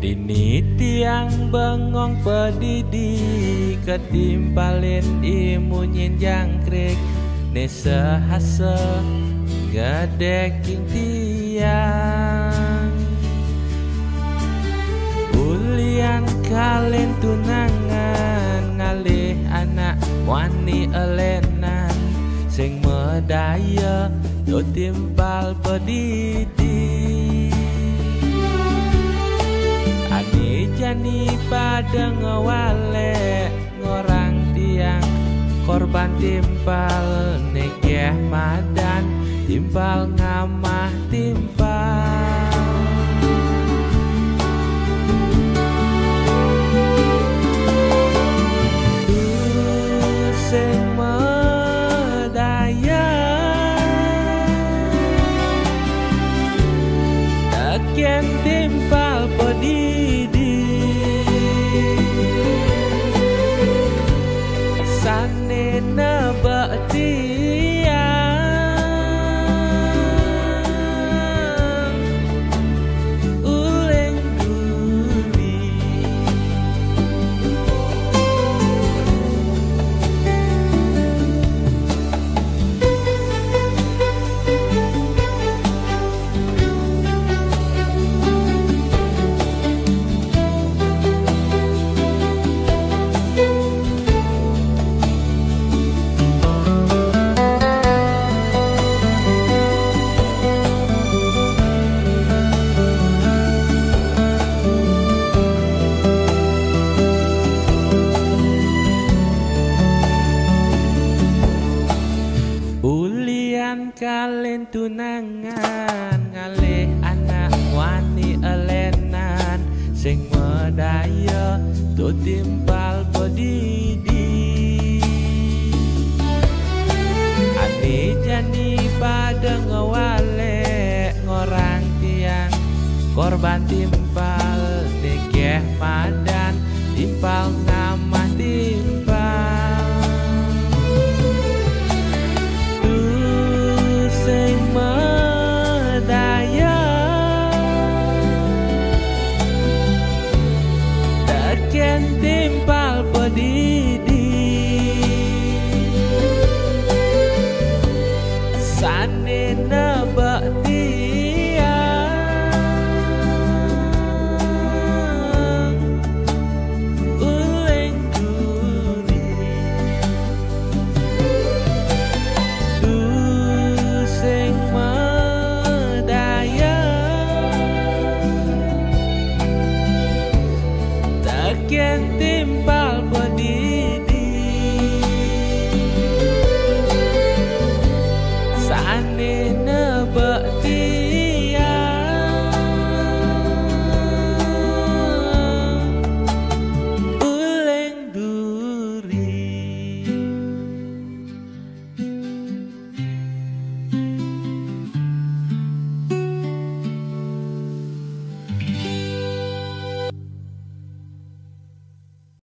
Dini tiang bengong pedidi ketimpalin imunyin jangkrik nesa hasa gadeking tiang bulian kalian tunangan ngalih anak wani elenan sing medaya do timpal pedidi ani jani pada ngewale ngorang tiang korban timpal nekeh madan timpal ngamah timpal sing medaya takkan timpal pedidi sane nebak tiang uleng guli bulian kalian tunangan ngalih anak wani elenan sing medaya do timpal pedidi ani jani pada ngewale ngorang tiang korban timpal nekeh madan timpal